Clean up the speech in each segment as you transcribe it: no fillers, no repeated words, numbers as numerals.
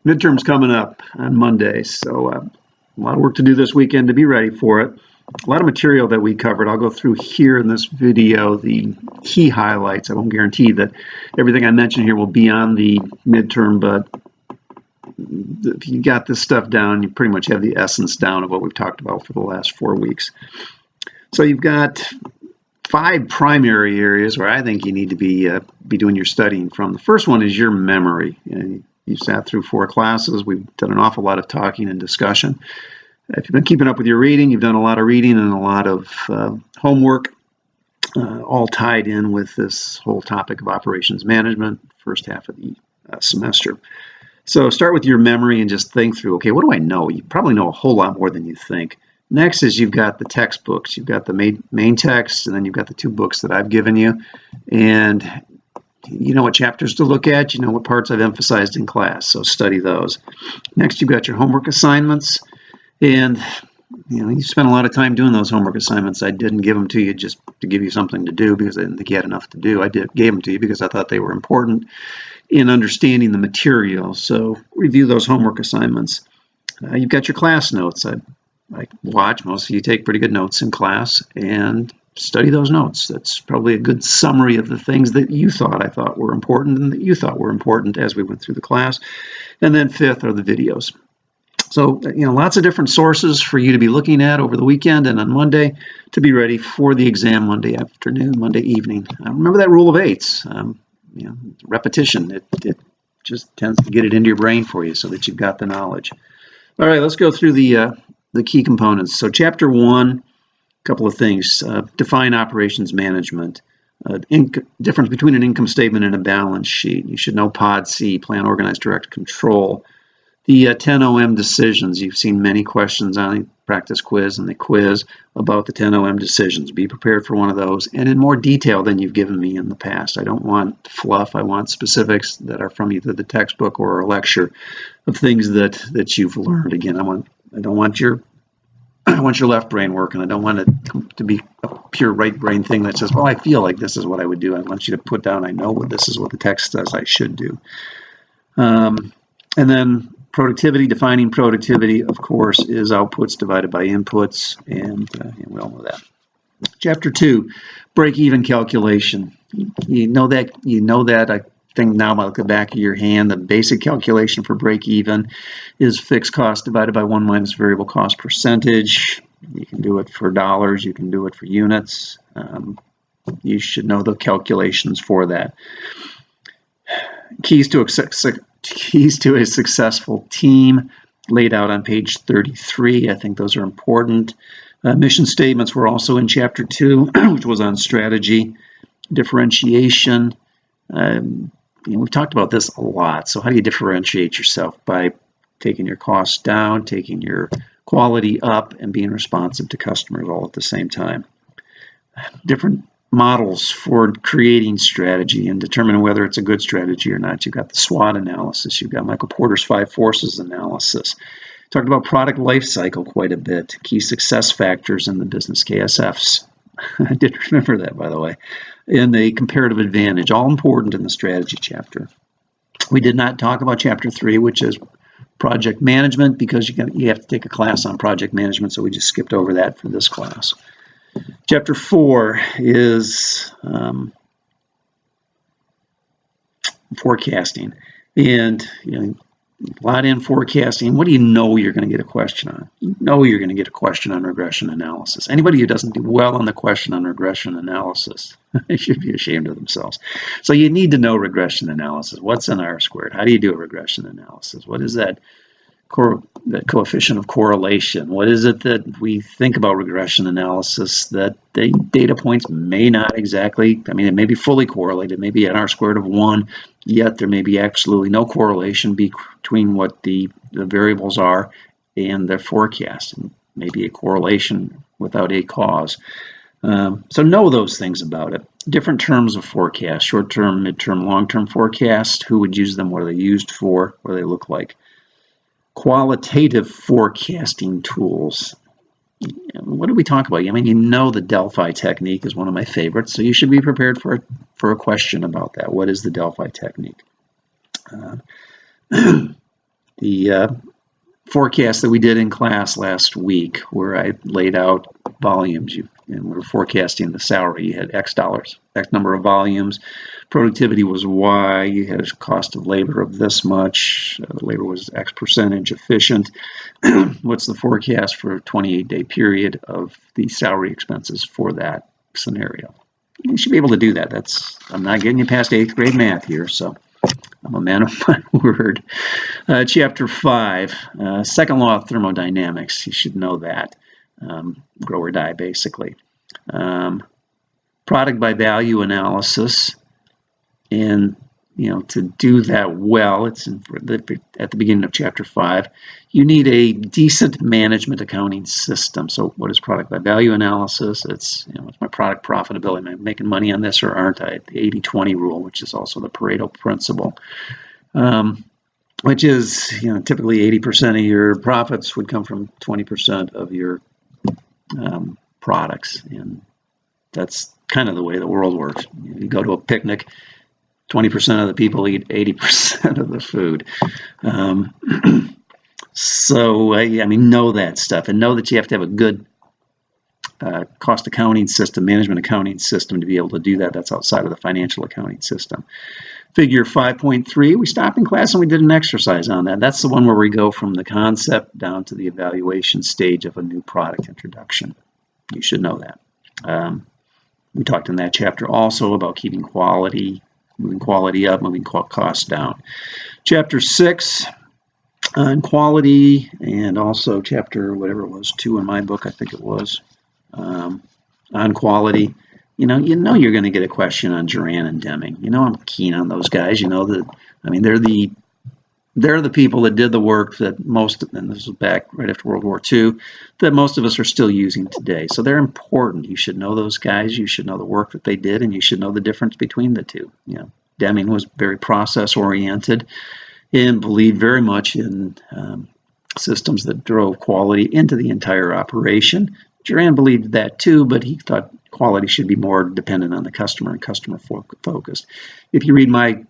Midterm's coming up on Monday, so a lot of work to do this weekend to be ready for it. A lot of material that we covered. I'll go through here in this video the key highlights. I won't guarantee that everything I mention here will be on the midterm, but if you got this stuff down, you pretty much have the essence down of what we've talked about for the last 4 weeks. So you've got 5 primary areas where I think you need to be doing your studying from. The first one is your memory. You sat through 4 classes. We've done an awful lot of talking and discussion. If you've been keeping up with your reading, you've done a lot of reading and a lot of homework, all tied in with this whole topic of operations management, first half of the semester. So start with your memory and just think through, okay, what do I know? You probably know a whole lot more than you think. Next is you've got the textbooks. You've got the main text, and then you've got the 2 books that I've given you. And you know what chapters to look at. You know what parts I've emphasized in class, so study those. Next, you've got your homework assignments. And you spent a lot of time doing those homework assignments. I didn't give them to you just to give you something to do because I didn't think you had enough to do. Gave them to you because I thought they were important in understanding the material. So review those homework assignments. You've got your class notes. I watch most of you take pretty good notes in class, and study those notes. That's probably a good summary of the things that you thought I thought were important and that you thought were important as we went through the class. And then 5th are the videos. So, lots of different sources for you to be looking at over the weekend and on Monday to be ready for the exam Monday afternoon, Monday evening. Remember that rule of 8s. Repetition. It just tends to get it into your brain for you so that you've got the knowledge. All right, let's go through the key components. So, Chapter 1, a couple of things. Define operations management. Difference between an income statement and a balance sheet. You should know POD C, Plan, Organize, Direct, Control. The 10 OM decisions. You've seen many questions on the practice quiz and the quiz about the 10 OM decisions. Be prepared for one of those, and in more detail than you've given me in the past. I don't want fluff. I want specifics that are from either the textbook or a lecture of things that you've learned. Again, I don't want your left brain working. I don't want it to be a pure right brain thing that says, well, I feel like this is what I would do. I want you to put down, I know this is what the text says I should do. And then productivity, defining productivity, of course, is outputs divided by inputs, and we all know that. Chapter 2, break-even calculation. You know that. I think now about the back of your hand. The basic calculation for break-even is fixed cost divided by 1 minus variable cost percentage. You can do it for dollars. You can do it for units. You should know the calculations for that. Keys to a successful team, laid out on page 33. I think those are important. Mission statements were also in Chapter 2, which was on strategy, differentiation. We've talked about this a lot. So how do you differentiate yourself? By taking your costs down, taking your quality up, and being responsive to customers all at the same time. Different models for creating strategy and determining whether it's a good strategy or not. You've got the SWOT analysis. You've got Michael Porter's 5 forces analysis. Talked about product life cycle quite a bit. Key success factors in the business, KSFs. I did remember that, by the way. And the comparative advantage, all important in the strategy chapter. We did not talk about Chapter 3, which is project management, because you have to take a class on project management, so we just skipped over that for this class. Chapter 4 is forecasting, and a lot in forecasting. What do you know you're going to get a question on? You know you're going to get a question on regression analysis. Anybody who doesn't do well on the question on regression analysis should be ashamed of themselves. So you need to know regression analysis. What's an R-squared? How do you do a regression analysis? What is that coefficient of correlation? What is it that we think about regression analysis that the data points may not exactly, it may be fully correlated, maybe an R-squared of 1, yet there may be absolutely no correlation between what the variables are and their forecast, and maybe a correlation without a cause. So know those things about it. Different terms of forecast: short-term, mid-term, long-term forecast. Who would use them? What are they used for? What do they look like? Qualitative forecasting tools. What did we talk about? The Delphi technique is one of my favorites, so you should be prepared for a question about that. What is the Delphi technique? the forecast that we did in class last week, where I laid out volumes, and we were forecasting the salary. You had X dollars, X number of volumes. Productivity was Y. You had a cost of labor of this much. Labor was X percentage efficient. What's the forecast for a 28-day period of the salary expenses for that scenario? You should be able to do that. I'm not getting you past 8th grade math here, so I'm a man of my word. Chapter 5, second law of thermodynamics. You should know that. Grow or die, basically. Product by value analysis. And, to do that well, it's at the beginning of chapter 5, you need a decent management accounting system. So what is product by value analysis? It's, what's my product profitability? Am I making money on this or aren't I? The 80-20 rule, which is also the Pareto principle, which is, typically 80% of your profits would come from 20% of your products. And that's kind of the way the world works. You go to a picnic, 20% of the people eat 80% of the food. So, know that stuff, and know that you have to have a good cost accounting system, management accounting system to be able to do that. That's outside of the financial accounting system. Figure 5.3, we stopped in class and we did an exercise on that. That's the one where we go from the concept down to the evaluation stage of a new product introduction. You should know that. We talked in that chapter also about keeping quality, moving quality up, moving costs down. Chapter 6 on quality, and also chapter, whatever it was, 2 in my book, I think it was, on quality. You're going to get a question on Juran and Deming. I'm keen on those guys. They're the people that did the work that most, and this was back right after World War II, that most of us are still using today. So they're important. You should know those guys. You should know the work that they did, and you should know the difference between the two. Deming was very process-oriented and believed very much in systems that drove quality into the entire operation. Juran believed that too, but he thought quality should be more dependent on the customer and customer-focused. If you read my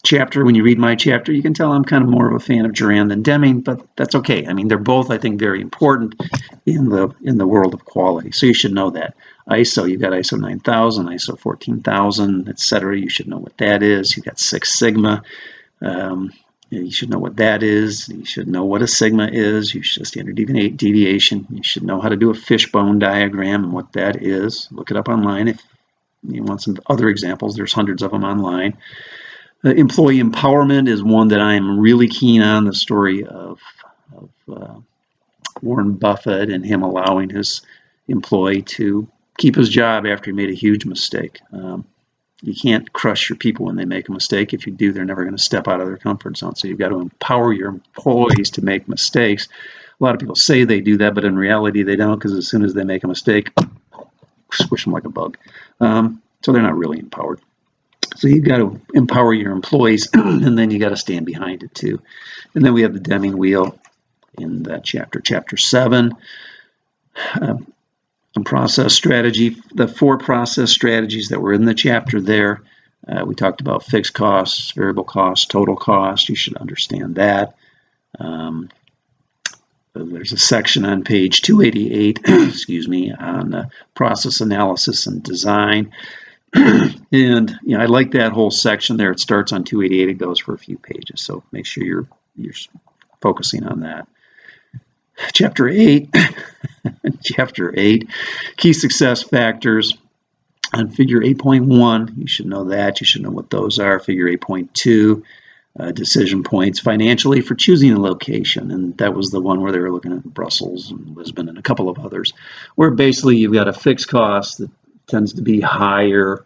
chapter, when you read my chapter, you can tell I'm kind of more of a fan of Juran than Deming, but that's okay. They're both, I think, very important in the world of quality. So you should know that. ISO, you've got ISO 9000, ISO 14000, etc. You should know what that is. You've got Six Sigma. You should know what that is. You should know what a sigma is. You should standard deviation. You should know how to do a fishbone diagram and what that is. Look it up online if you want some other examples. There's hundreds of them online. Employee empowerment is one that I am really keen on. The story of Warren Buffett and him allowing his employee to keep his job after he made a huge mistake. You can't crush your people when they make a mistake. If you do, they're never going to step out of their comfort zone. So you've got to empower your employees to make mistakes. A lot of people say they do that, but in reality they don't, because as soon as they make a mistake, squish them like a bug. So they're not really empowered. So you've got to empower your employees, and then you got to stand behind it too. And then we have the Deming wheel in that chapter 7. Process strategy, the 4 process strategies that were in the chapter there. We talked about fixed costs, variable costs, total cost. You should understand that. There's a section on page 288, excuse me, on process analysis and design. And I like that whole section there. It starts on 288. It goes for a few pages, so make sure you're focusing on that. Chapter 8, key success factors. On figure 8.1, you should know that. You should know what those are. Figure 8.2, decision points financially for choosing a location. And that was the one where they were looking at Brussels and Lisbon and a couple of others, where basically you've got a fixed cost that tends to be higher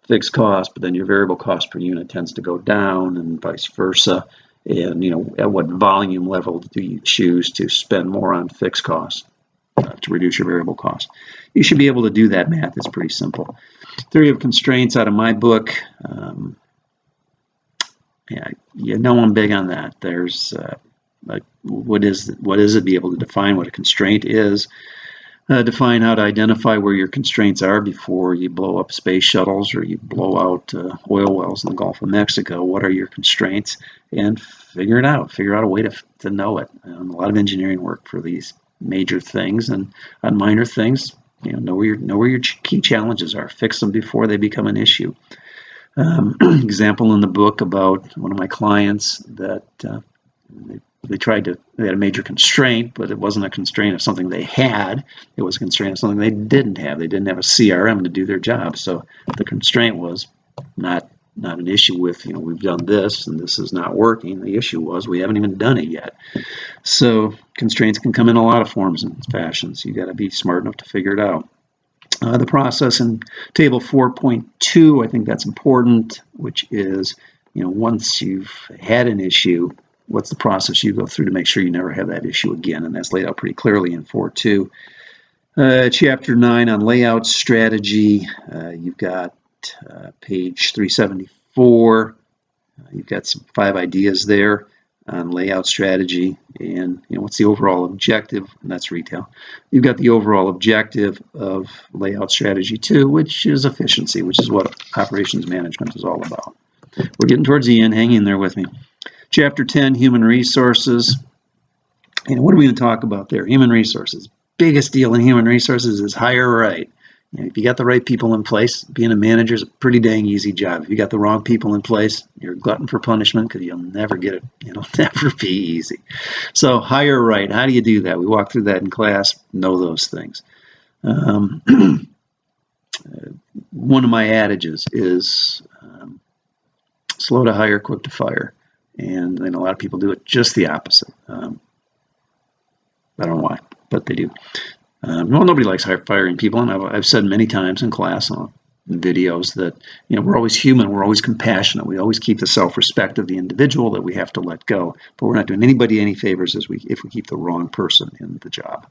fixed cost, but then your variable cost per unit tends to go down, and vice versa. And at what volume level do you choose to spend more on fixed costs to reduce your variable cost? You should be able to do that math. It's pretty simple. Theory of constraints out of my book. I'm big on that. There's what is it? Be able to define what a constraint is. Define how to identify where your constraints are before you blow up space shuttles or you blow out oil wells in the Gulf of Mexico. What are your constraints? And figure it out. Figure out a way to know it. A lot of engineering work for these major things, and on minor things, know where your key challenges are. Fix them before they become an issue. Example in the book about one of my clients that they had a major constraint, but it wasn't a constraint of something they had. It was a constraint of something they didn't have. They didn't have a CRM to do their job. So the constraint was not an issue with, we've done this and this is not working. The issue was we haven't even done it yet. So constraints can come in a lot of forms and fashions. You got to be smart enough to figure it out. The process in table 4.2, I think that's important, which is, once you've had an issue, what's the process you go through to make sure you never have that issue again? And that's laid out pretty clearly in 4.2. Chapter 9 on layout strategy, you've got page 374. You've got some 5 ideas there on layout strategy, and what's the overall objective, and that's retail. You've got the overall objective of layout strategy 2, which is efficiency, which is what operations management is all about. We're getting towards the end. Hang in there with me. Chapter 10, human resources. And what are we going to talk about there? Human resources. Biggest deal in human resources is hire right. If you got the right people in place, being a manager is a pretty dang easy job. If you got the wrong people in place, you're a glutton for punishment because you'll never get it. It'll never be easy. So hire right. How do you do that? We walk through that in class. Know those things. One of my adages is slow to hire, quick to fire. And a lot of people do it just the opposite. I don't know why, but they do. Well, nobody likes firing people, and I've said many times in class on videos that we're always human, we're always compassionate, we always keep the self-respect of the individual that we have to let go, but we're not doing anybody any favors if we keep the wrong person in the job.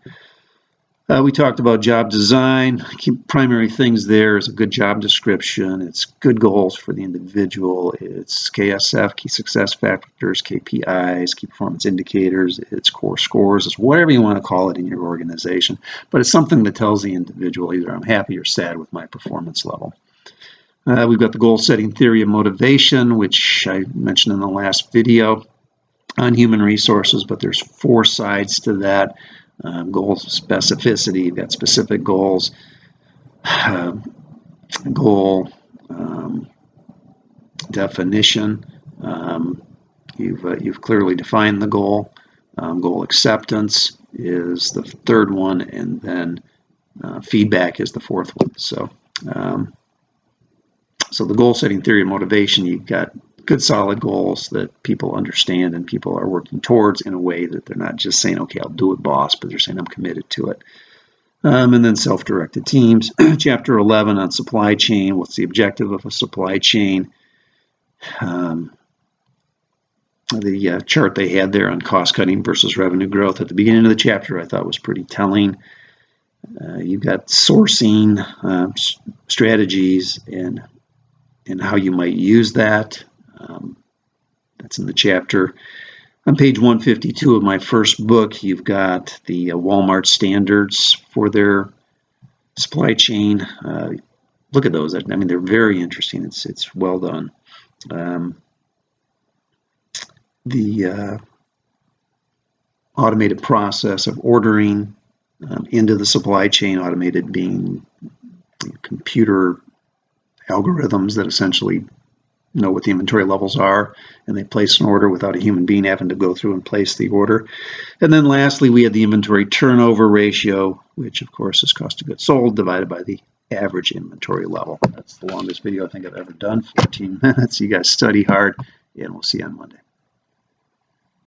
We talked about job design. Key primary things there is a good job description. It's good goals for the individual. It's KSF, key success factors, KPIs, key performance indicators. It's core scores. It's whatever you want to call it in your organization. But it's something that tells the individual either I'm happy or sad with my performance level. We've got the goal setting theory of motivation, which I mentioned in the last video on human resources, but there's 4 sides to that. Goals specificity, you've got specific goals, goal definition, you've clearly defined the goal, goal acceptance is the 3rd one, and then feedback is the 4th one. So the goal setting theory of motivation, you've got good solid goals that people understand and people are working towards in a way that they're not just saying, okay, I'll do it, boss, but they're saying I'm committed to it. And then self-directed teams. Chapter 11 on supply chain. What's the objective of a supply chain? The chart they had there on cost cutting versus revenue growth at the beginning of the chapter I thought was pretty telling. You've got sourcing strategies and how you might use that. That's in the chapter. On page 152 of my first book, you've got the Walmart standards for their supply chain. Look at those. I mean, they're very interesting. It's well done. The automated process of ordering into the supply chain, automated being computer algorithms that essentially know what the inventory levels are, and they place an order without a human being having to go through and place the order. And then lastly, we had the inventory turnover ratio, which of course is cost of goods sold divided by the average inventory level. That's the longest video I think I've ever done, 14 minutes. You guys study hard, and we'll see you on Monday.